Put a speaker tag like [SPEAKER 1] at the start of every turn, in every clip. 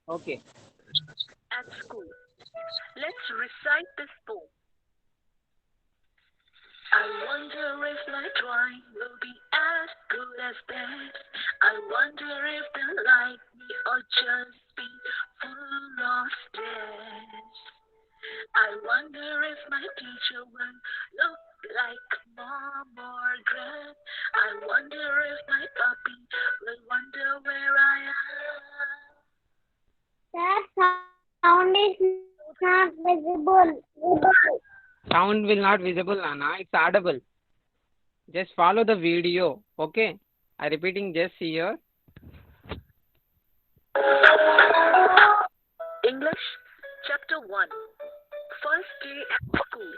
[SPEAKER 1] Okay.
[SPEAKER 2] At school. Let's recite this poem. I wonder if my drawing will be as good as theirs. I wonder if they'll like me or just be full of stares. I wonder if my teacher will look like mom or grand. I wonder if my puppy will wonder where I am.
[SPEAKER 3] That sound is not visible.
[SPEAKER 1] Sound will not visible, Nana. It's audible. Just follow the video. Okay. I repeating just here.
[SPEAKER 2] English, Chapter 1. First day at school.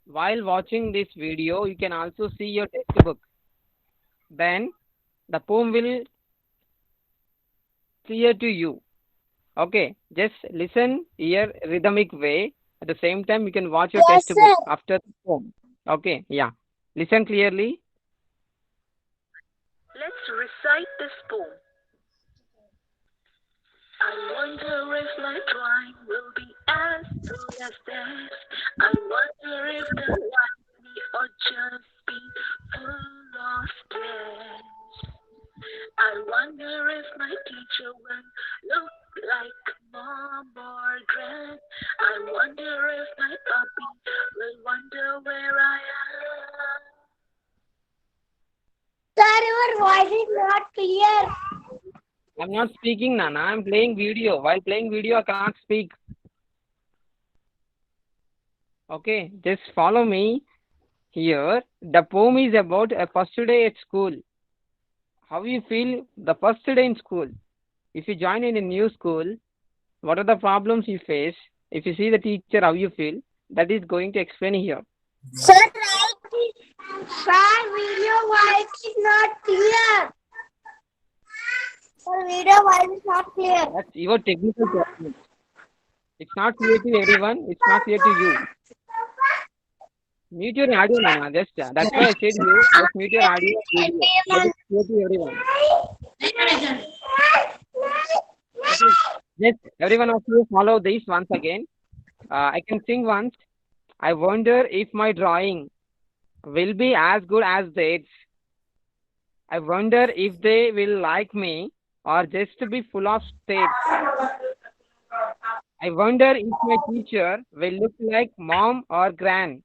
[SPEAKER 1] While watching this video, you can also see your textbook. Then the poem will clear to you. Okay. Just listen here rhythmic way. At the same time, you can watch your
[SPEAKER 3] Yes,
[SPEAKER 1] textbook
[SPEAKER 3] sir.
[SPEAKER 1] after the poem. Okay. Yeah. Listen clearly.
[SPEAKER 2] Let's recite this poem. I wonder if my drawing will be as good as theirs. I wonder if they'll like me or just be full of stares. I wonder if my teacher will look like mom or grand. I wonder if my puppy will wonder where I am.
[SPEAKER 3] Sir, your voice is not clear.
[SPEAKER 1] I'm not speaking, Nana. I'm playing video. While playing video, I cannot speak. Okay. Just follow me here. The poem is about a first day at school. How you feel the first day in school? If you join in a new school, what are the problems you face? If you see the teacher, how you feel? That is going to explain here.
[SPEAKER 3] Sir, right? Sir, video voice is not clear. Sir, video voice is not clear.
[SPEAKER 1] That's your technical problem. It's not clear to everyone. It's not clear to you. Mute your audio, Nana. Just that's why I said you just mute your audio and video. That is clear to everyone. Okay. Just everyone of you follow this once again. I can sing once. I wonder if my drawing will be as good as theirs. I wonder if they will like me or just be full of states. I wonder if my teacher will look like mom or gran.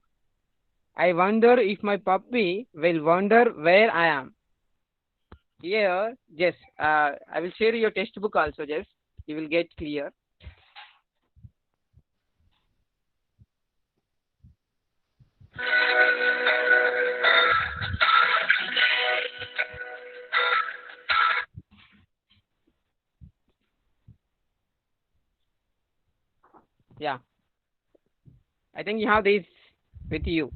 [SPEAKER 1] I wonder if my puppy will wonder where I am. Here, Jess, I will share your textbook also, Jess. You will get clear. Yeah, I think you have this with you.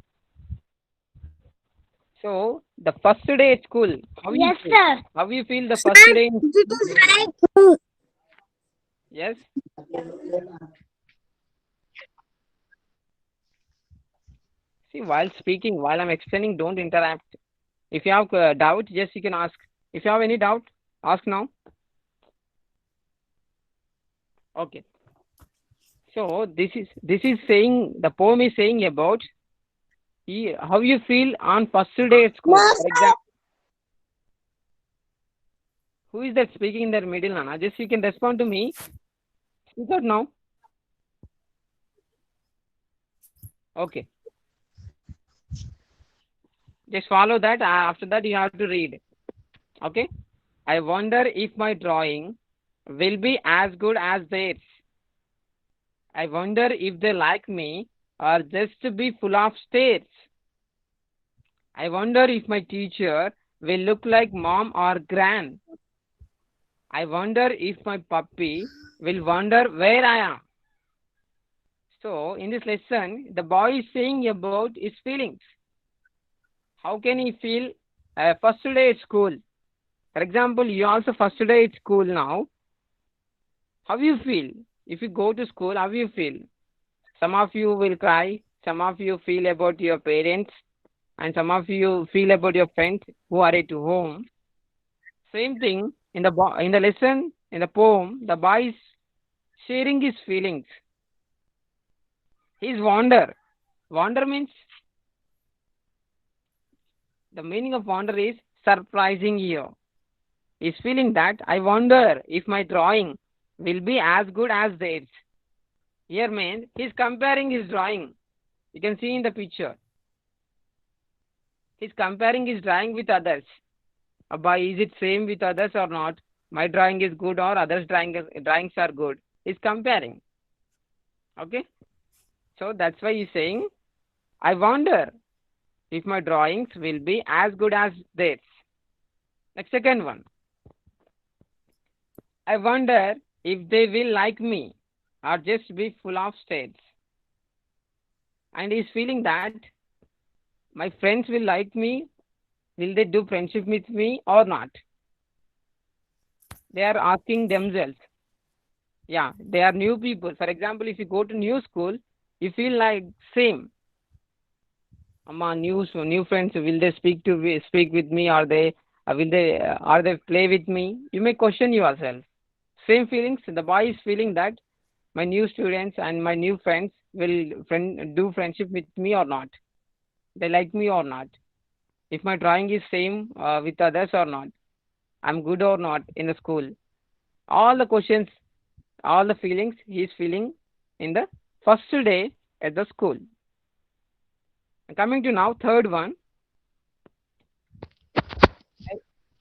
[SPEAKER 1] So, the first day at school, how you
[SPEAKER 3] Yes,
[SPEAKER 1] feel?
[SPEAKER 3] sir.
[SPEAKER 1] How you feel the first
[SPEAKER 3] Sir,
[SPEAKER 1] day in
[SPEAKER 3] it
[SPEAKER 1] school?
[SPEAKER 3] is right.
[SPEAKER 1] Yes? See, while speaking, while I'm explaining, don't interrupt. If you have doubt, just you can ask. If you have any doubt, ask now. Okay. So this is saying the poem is saying about how you feel on first day at school.
[SPEAKER 3] No,
[SPEAKER 1] For
[SPEAKER 3] sir.
[SPEAKER 1] example, who is that speaking in the middle, Nana? Just you can respond to me. Speak out now. Okay. Just follow that. After that, you have to read. Okay. I wonder if my drawing will be as good as theirs. I wonder if they like me or just be full of stares. I wonder if my teacher will look like mom or gran. I wonder if my puppy will wonder where I am. So, in this lesson, the boy is saying about his feelings. How can he feel first day at school? For example, you also first day at school now. How you feel? If you go to school, how you feel? Some of you will cry. Some of you feel about your parents. And some of you feel about your friends who are at home. Same thing in the lesson. In the poem, the boy is sharing his feelings. He's wonder. Wonder means the meaning of wonder is surprising you. He's feeling that I wonder if my drawing will be as good as theirs. Here means he's comparing his drawing. You can see in the picture. He's comparing his drawing with others. Abba, is it same with others or not? My drawing is good or others' drawings are good. He's comparing. Okay? So that's why he's saying, I wonder if my drawings will be as good as theirs. Next, second one. I wonder if they will like me or just be full of stares. And he's feeling that my friends will like me. Will they do friendship with me or not? They are asking themselves. Yeah, they are new people. For example, if you go to new school, you feel like same. Amma, new friends. Will they speak with me? Or they will they are they play with me? You may question yourself. Same feelings. The boy is feeling that my new students and my new friends will do friendship with me or not. They like me or not. If my drawing is same with others or not. I'm good or not in the school. All the questions, all the feelings he is feeling in the first day at the school. Coming to now, third one.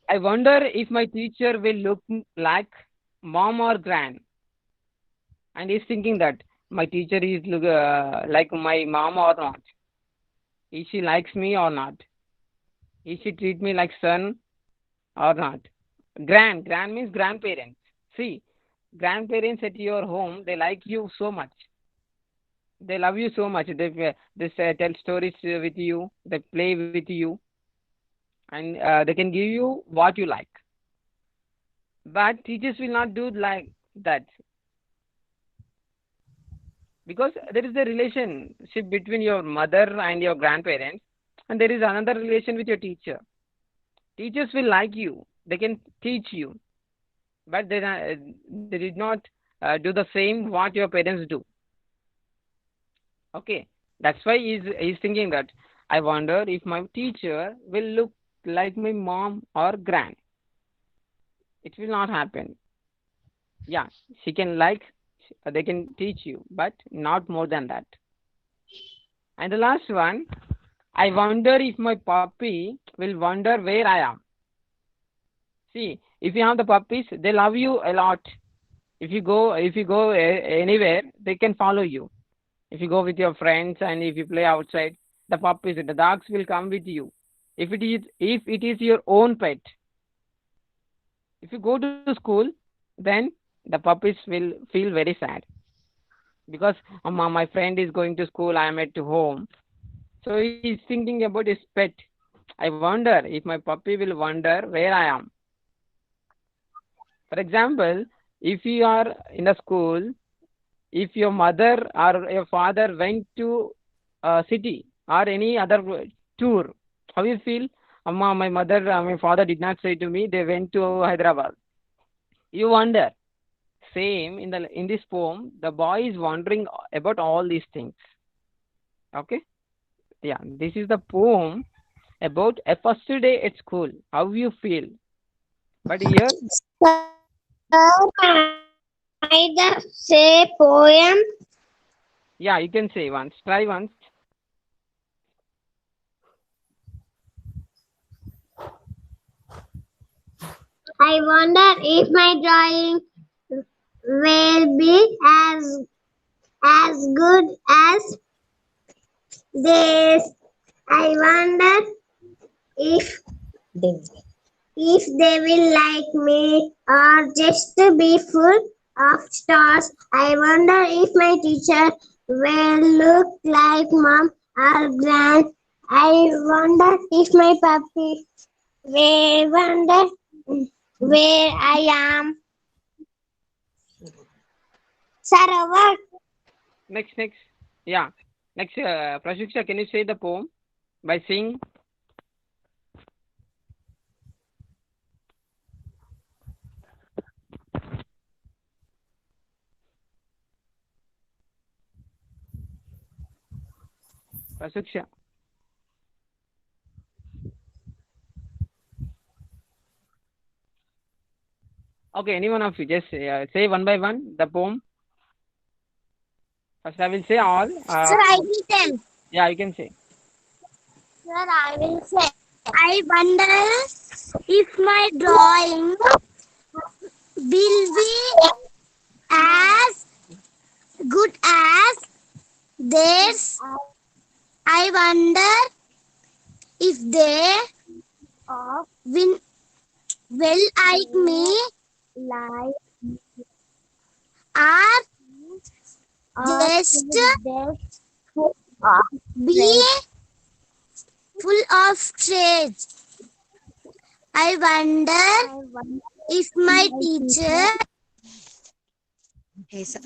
[SPEAKER 1] I wonder if my teacher will look like mom or grand. And he's thinking that my teacher is like my mom or not. Is she likes me or not? Is she treat me like son or not? Grand means grandparents. See, grandparents at your home, they like you so much. They love you so much. They tell stories with you. They play with you, and they can give you what you like. But teachers will not do like that because there is a relationship between your mother and your grandparents, and there is another relation with your teacher. Teachers will like you. They can teach you, but they did not do the same what your parents do. Okay, that's why he's thinking that I wonder if my teacher will look like my mom or grand. It will not happen. Yeah, she can like, they can teach you, but not more than that. And the last one, I wonder if my puppy will wonder where I am. See, if you have the puppies, they love you a lot. If you go anywhere, they can follow you. If you go with your friends and if you play outside, the dogs will come with you. If it is your own pet, if you go to school, then the puppies will feel very sad because my friend is going to school, I am at home. So he's thinking about his pet. I wonder if my puppy will wonder where I am. For example, if you are in a school, if your mother or your father went to a city or any other tour, how you feel? Amma, my mother, my father did not say to me they went to Hyderabad. You wonder. Same in this poem, the boy is wondering about all these things. Okay? Yeah, this is the poem about a first day at school. How you feel? But here,
[SPEAKER 3] Sir, can I say poem?
[SPEAKER 1] yeah, you can say once. Try once.
[SPEAKER 3] I wonder if my drawing will be as good as this. I wonder if they will like me or just be full of stars. I wonder if my teacher will look like mom or grand. I wonder if my puppy will wonder where I am. Sarawak.
[SPEAKER 1] Next. Yeah. Next, Prashiksha, can you say the poem by saying? Prasuksha. Okay, any one of you just say one by one the poem. First, I will say all.
[SPEAKER 3] Sir, I will tell.
[SPEAKER 1] Yeah, you can say.
[SPEAKER 3] Sir, I will say. I wonder if my drawing will be as good as theirs. I wonder if they will like me or just be full of trades. I wonder if my teacher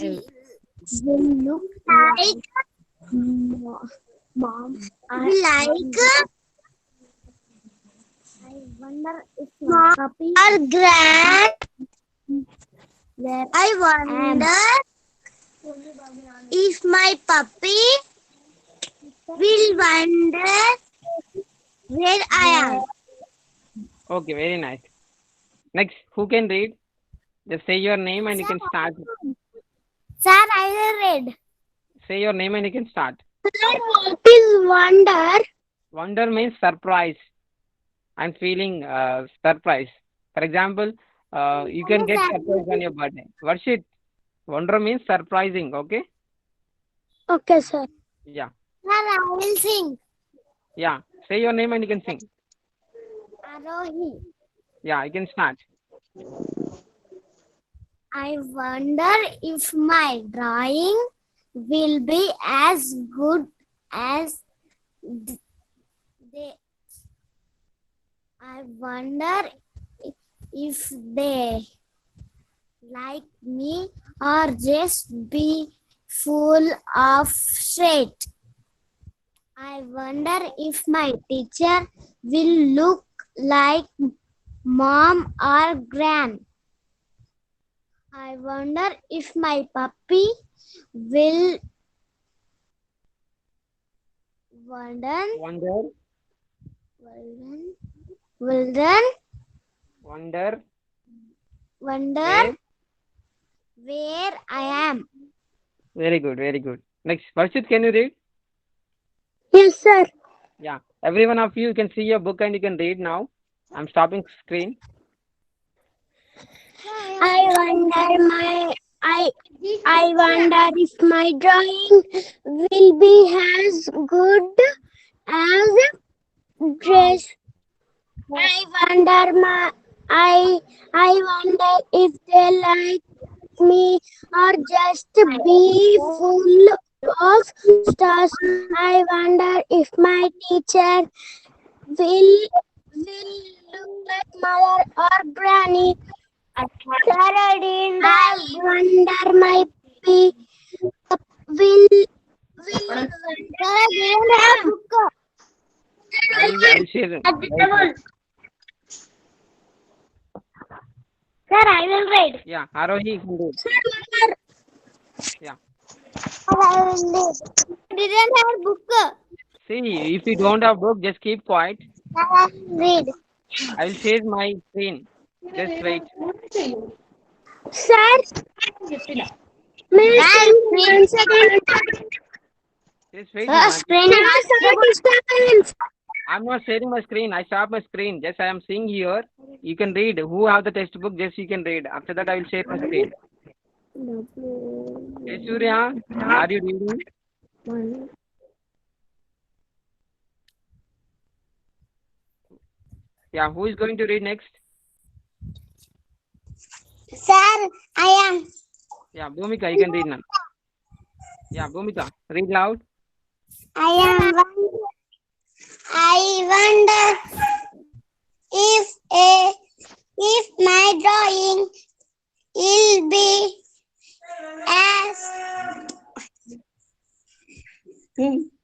[SPEAKER 3] will look like mom. Or grand. I wonder if my puppy will wonder where I am.
[SPEAKER 1] Okay, very nice. Next, who can read? Just say your name and you can start.
[SPEAKER 3] Sir, I will read.
[SPEAKER 1] Say your name and you can start.
[SPEAKER 3] Sir, what is wonder?
[SPEAKER 1] Wonder means surprise. I'm feeling surprise. For example, you can get surprised on your birthday. Varshit, wonder means surprising. Okay.
[SPEAKER 3] Okay, sir.
[SPEAKER 1] Yeah.
[SPEAKER 3] Sir, I will sing.
[SPEAKER 1] Yeah. Say your name and you can sing.
[SPEAKER 3] Arohi.
[SPEAKER 1] Yeah, you can start.
[SPEAKER 3] I wonder if my drawing will be as good as they. I wonder if they like me or just be full of shit. I wonder if my teacher will look like mom or gran. I wonder if my puppy will wonder
[SPEAKER 1] Wonder.
[SPEAKER 3] where I am.
[SPEAKER 1] Very good. Very good. Next, Varshit, can you read?
[SPEAKER 3] Yes, sir.
[SPEAKER 1] Yeah. Every one of you can see your book and you can read now. I'm stopping screen.
[SPEAKER 3] I wonder if my drawing will be as good as dress. I wonder if they like me or just be full of stars. I wonder if my teacher will look like mother or granny. I wonder my puppy will
[SPEAKER 1] I will share it.
[SPEAKER 3] Sir, I will read.
[SPEAKER 1] Yeah. Arohi, you can read. Yeah.
[SPEAKER 3] I will read. Didn't have book.
[SPEAKER 1] See, if you don't have book, just keep quiet.
[SPEAKER 3] I will read.
[SPEAKER 1] I will share my screen. Just wait.
[SPEAKER 3] Sir, one second.
[SPEAKER 1] Just wait. man.
[SPEAKER 3] Disturbance.
[SPEAKER 1] I'm not sharing my screen. I stop my screen. Just I am seeing here. You can read. Who have the textbook? Just you can read. After that, I will share my screen. Hey, Surya, are you reading? Yeah, who is going to read next?
[SPEAKER 3] Sir, I am.
[SPEAKER 1] Yeah, Bhumika, you can read now. Yeah, Bhumika, read loud.
[SPEAKER 3] I wonder if my drawing will be as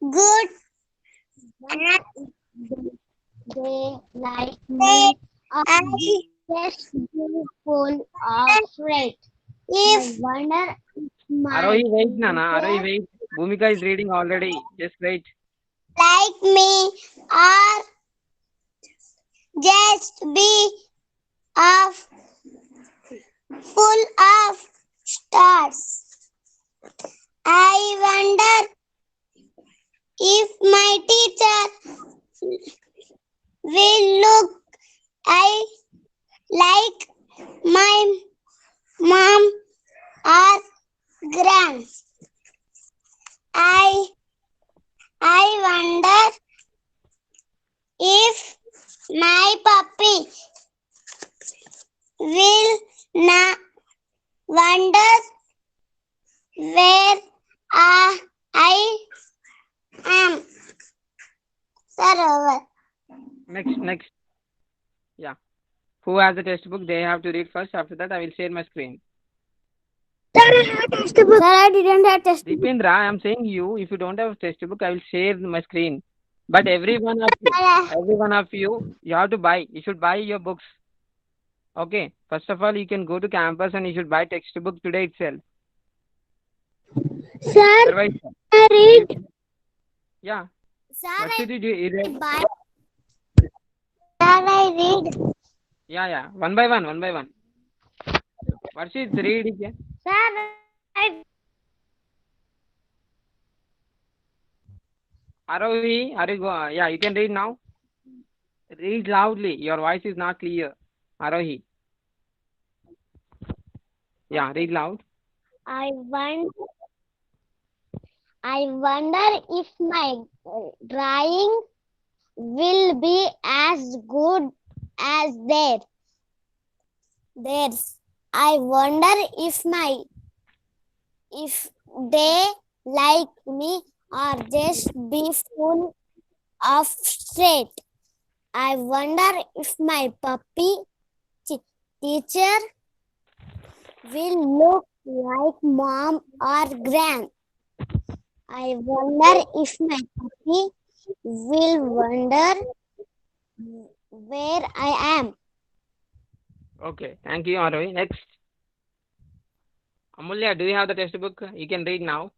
[SPEAKER 3] good as they like me or just be full of rate. I wonder if my
[SPEAKER 1] Arohi, wait, Nana. Arohi, wait. Bhumika is reading already. Just wait.
[SPEAKER 3] like me or just be of full of stars. I wonder if my teacher will look like my mom or grand. I wonder if my puppy will not wonder where I am. Sir, over.
[SPEAKER 1] Next. Yeah. Who has the textbook? They have to read first. After that, I will share my screen.
[SPEAKER 3] Sir, I have textbook. Sir, I didn't have textbook.
[SPEAKER 1] Deependra, I am saying you, if you don't have a textbook, I will share my screen. But every one of you, you have to buy. You should buy your books. Okay. First of all, you can go to campus and you should buy textbook today itself.
[SPEAKER 3] Sir,
[SPEAKER 1] Otherwise,
[SPEAKER 3] I read.
[SPEAKER 1] yeah.
[SPEAKER 3] Sir,
[SPEAKER 1] What should you do?
[SPEAKER 3] buy. Sir, I read.
[SPEAKER 1] Yeah. One by one. What is read?
[SPEAKER 3] Sir, I
[SPEAKER 1] Arohi, are you go? Yeah, you can read now. Read loudly. Your voice is not clear. Arohi. Yeah, read loud.
[SPEAKER 3] I wonder if my drawing will be as good as theirs. I wonder if they like me or just be full of straight. I wonder if my puppy teacher will look like mom or grand. I wonder if my puppy will wonder where I am.
[SPEAKER 1] Okay, thank you, Arohi. Next. Amulya, do you have the textbook? You can read now.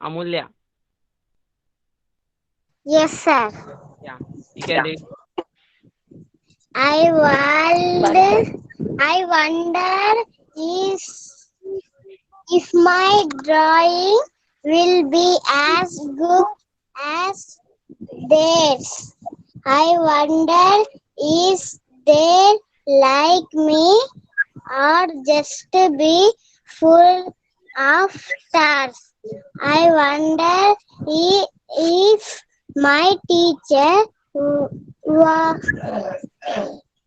[SPEAKER 1] Amulya.
[SPEAKER 3] Yes, sir.
[SPEAKER 1] Yeah, you can read.
[SPEAKER 3] I wonder if my drawing will be as good as theirs. I wonder is they like me or just be full of stars. I wonder if my teacher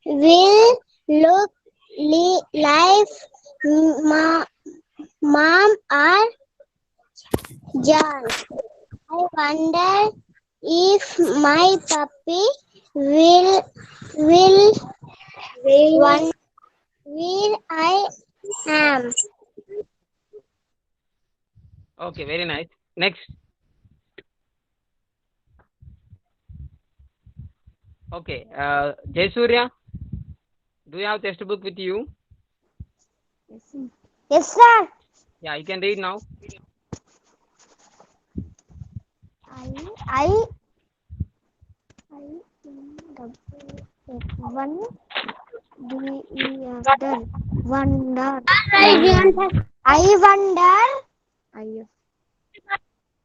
[SPEAKER 3] will look like mom or John. I wonder if my puppy will wonder where I am.
[SPEAKER 1] Okay, very nice. Next. Okay, Jaysurya, do you have textbook with you?
[SPEAKER 3] Yes, sir.
[SPEAKER 1] Yeah, you can read now.
[SPEAKER 3] I one the wonder. I wonder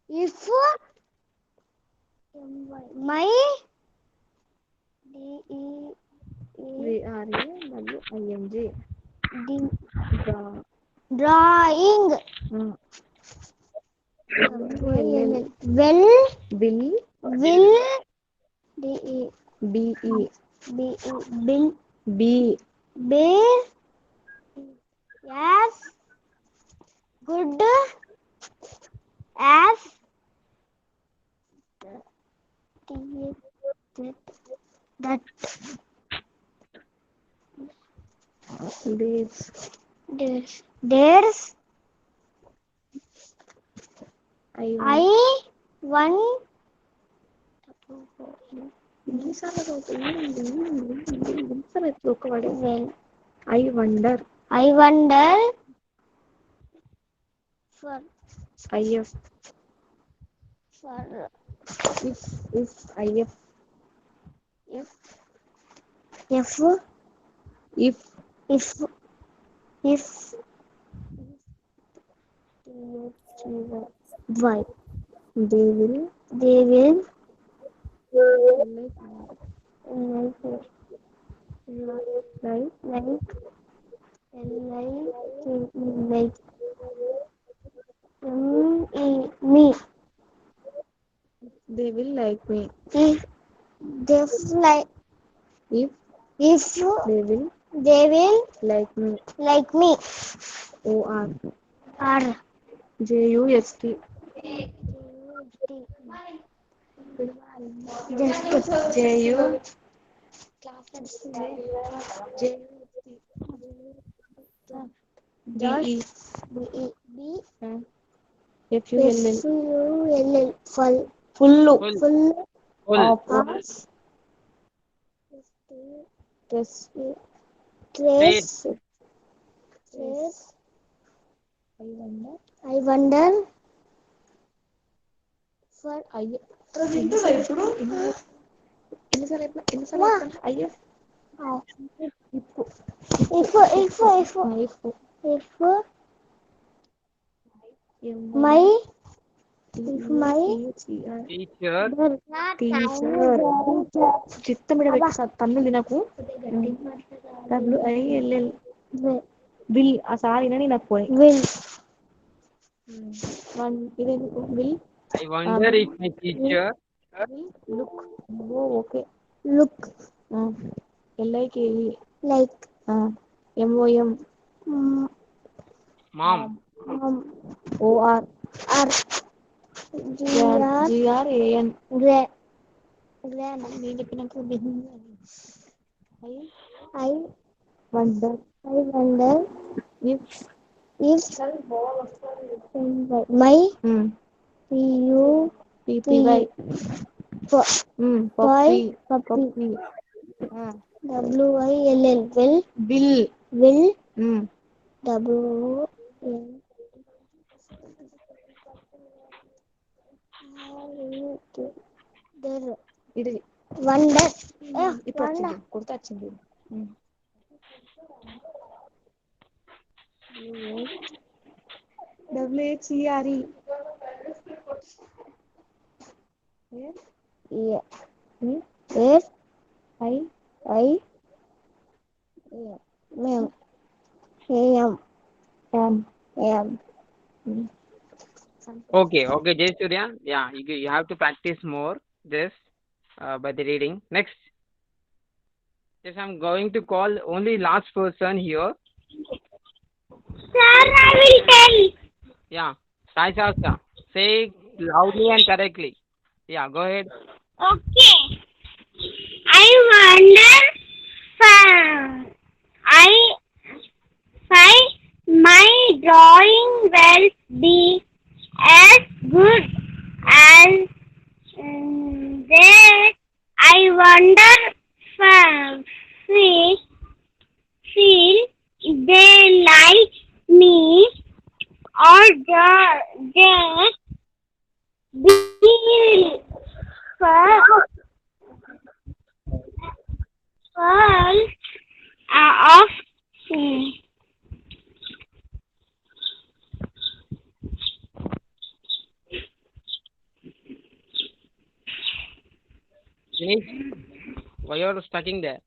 [SPEAKER 3] if my drawing will be as good as that there's I one well I wonder for
[SPEAKER 4] if if
[SPEAKER 3] F
[SPEAKER 4] if
[SPEAKER 3] if if Y
[SPEAKER 4] they will
[SPEAKER 3] they will
[SPEAKER 4] like
[SPEAKER 3] like like me
[SPEAKER 4] they will like me
[SPEAKER 3] if they like
[SPEAKER 4] if
[SPEAKER 3] if
[SPEAKER 4] they will
[SPEAKER 3] they will
[SPEAKER 4] like me.
[SPEAKER 3] like me
[SPEAKER 4] or
[SPEAKER 3] or
[SPEAKER 4] just
[SPEAKER 3] just
[SPEAKER 4] ju de
[SPEAKER 3] B
[SPEAKER 4] full
[SPEAKER 3] full
[SPEAKER 4] full
[SPEAKER 1] Full.
[SPEAKER 3] full
[SPEAKER 1] Full.
[SPEAKER 4] of stress
[SPEAKER 1] State.
[SPEAKER 3] trace trace I wonder for
[SPEAKER 4] అయ్యో
[SPEAKER 3] Wah.
[SPEAKER 4] అయ్యో
[SPEAKER 3] if if my my
[SPEAKER 1] Teacher.
[SPEAKER 4] చిత్తం మీద పెట్టి తన్ను తినకు WILL will ఆ sir వినని నాకు పోయి
[SPEAKER 3] will
[SPEAKER 4] ఇదేందుకు will
[SPEAKER 1] I wonder if my teacher
[SPEAKER 4] look okay
[SPEAKER 3] look
[SPEAKER 4] LIKE
[SPEAKER 3] like
[SPEAKER 4] MOM
[SPEAKER 1] mom.
[SPEAKER 4] OR
[SPEAKER 3] or
[SPEAKER 4] GRAN
[SPEAKER 3] grand
[SPEAKER 4] నేను చెప్పినాక
[SPEAKER 3] I
[SPEAKER 4] wonder
[SPEAKER 3] wonder
[SPEAKER 4] if
[SPEAKER 3] if my
[SPEAKER 4] PPY
[SPEAKER 3] puppy
[SPEAKER 4] puppy
[SPEAKER 3] WILL will W
[SPEAKER 4] ఇది
[SPEAKER 3] wonder
[SPEAKER 4] ఇప్పుడు వచ్చింది కుర్తా వచ్చింది WHERE
[SPEAKER 3] yes I am
[SPEAKER 1] Okay, okay, Jay Surya. Yeah, you have to practice more this by the reading. Next. Yes, I'm going to call only last person here.
[SPEAKER 3] Sir, I will tell.
[SPEAKER 1] Yeah, Sai Shastra. Say loudly and correctly. Yeah, go ahead.
[SPEAKER 3] Okay. I wonder I my drawing will be as good as that. I wonder feel they like me or just be full of
[SPEAKER 1] Finish. Why you're stucking there?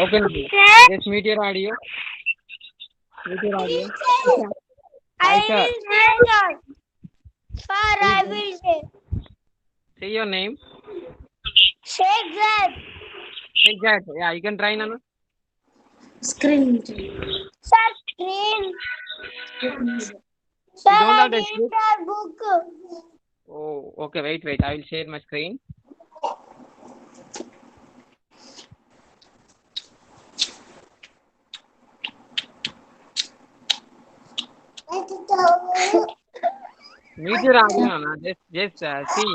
[SPEAKER 1] Okay, just mute your audio. Mute your audio. Hi, sir.
[SPEAKER 3] Sir, I will say.
[SPEAKER 1] Say your name.
[SPEAKER 3] Shake that.
[SPEAKER 1] Take that. Yeah, you can try now.
[SPEAKER 3] Screen. Sir, screen. Sir,
[SPEAKER 1] You don't
[SPEAKER 3] I
[SPEAKER 1] have the
[SPEAKER 3] need
[SPEAKER 1] script?
[SPEAKER 3] that book.
[SPEAKER 1] Oh, okay. Wait. I will share my screen. Mute your audio, Anna. Just see.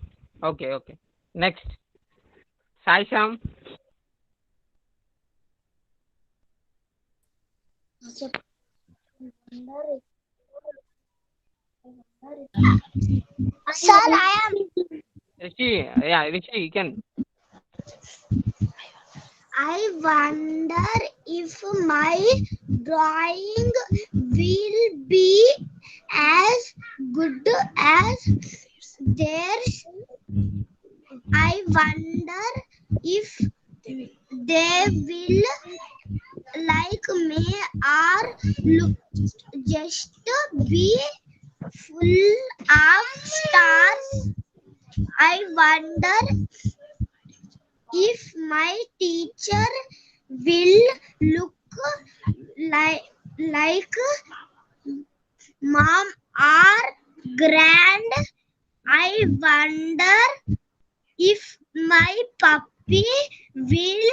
[SPEAKER 1] Okay, okay. Next, Saisham.
[SPEAKER 3] Sir, I am.
[SPEAKER 1] Rishi, yeah, Rishi, you can.
[SPEAKER 3] I wonder if my drawing will be as good as theirs. I wonder if they will like me or look just be full of stars. I wonder if my teacher will look like mom or grand. I wonder if my puppy will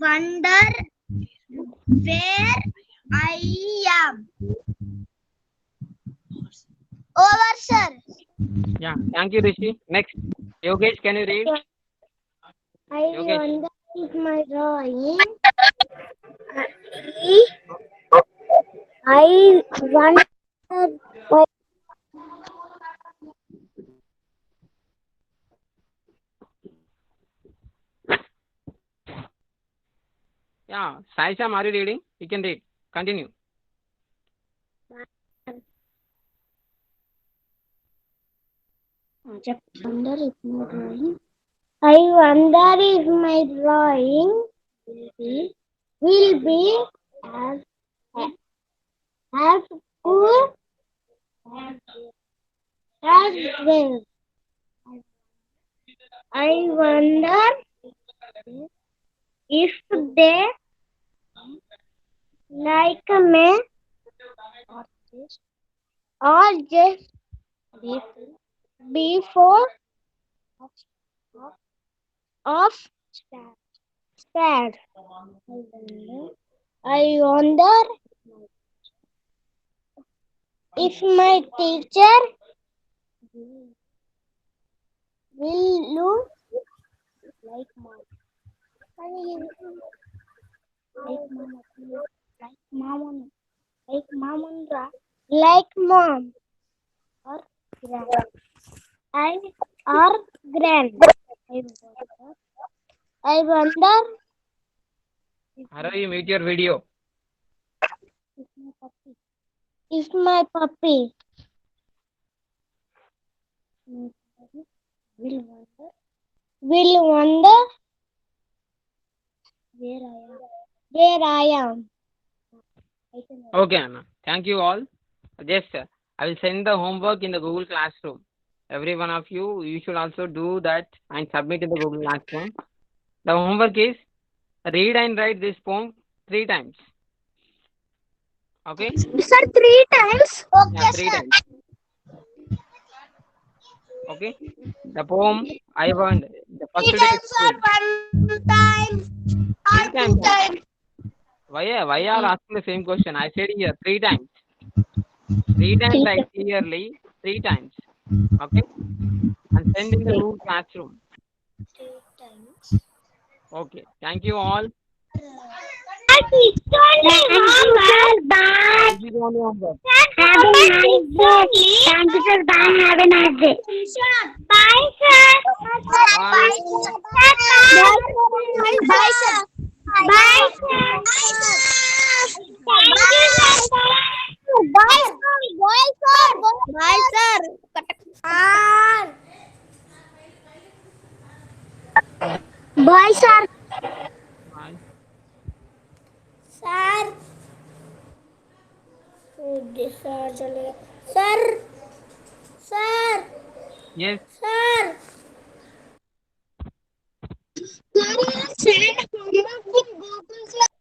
[SPEAKER 3] wonder where I am. Over, sir.
[SPEAKER 1] Yeah, thank you, Rishi. Next, Yogesh, can you read?
[SPEAKER 3] I
[SPEAKER 1] Yogesh.
[SPEAKER 3] wonder if my drawing. I wonder.
[SPEAKER 1] Yeah, Saisham, are you reading? You can read. Continue.
[SPEAKER 3] I wonder if my drawing will be as good as theirs. I wonder if they like me or just before of sad. I wonder if my teacher will look like mom. Like mom or grand. Or grand. I wonder
[SPEAKER 1] How you mute your video?
[SPEAKER 3] if my puppy will wonder where I am.
[SPEAKER 1] Okay, Anna. Thank you all. Just, I will send the homework in the Google Classroom. Every one of you, you should also do that and submit in the Google Classroom. The homework is read and write this poem 3 times. Okay?
[SPEAKER 3] Sir, 3 times?
[SPEAKER 1] Yeah,
[SPEAKER 3] Okay,
[SPEAKER 1] 3
[SPEAKER 3] sir.
[SPEAKER 1] times. Okay? The poem I wonder. The first
[SPEAKER 3] 3
[SPEAKER 1] day
[SPEAKER 3] times
[SPEAKER 1] school.
[SPEAKER 3] or 1 time
[SPEAKER 1] 3
[SPEAKER 3] or 2
[SPEAKER 1] times.
[SPEAKER 3] times.
[SPEAKER 1] Why are you asking the same question? I said here 3 times. Read and write clearly 3 times. Okay? And send in the Google Classroom.
[SPEAKER 3] 3 times.
[SPEAKER 1] Okay. Thank you all.
[SPEAKER 3] This is
[SPEAKER 1] This is only homework.
[SPEAKER 3] Have a nice day. Thank you, sir. Bye. Have a nice day. Bye, sir.
[SPEAKER 1] Bye.
[SPEAKER 3] Bye, sir. Bye, sir. Bye, sir. Bye, sir. Bye, sir.
[SPEAKER 1] Bye.
[SPEAKER 3] Sir. Sir. Sir.
[SPEAKER 1] Yes.
[SPEAKER 3] Sir. Can you send homework in Google Class?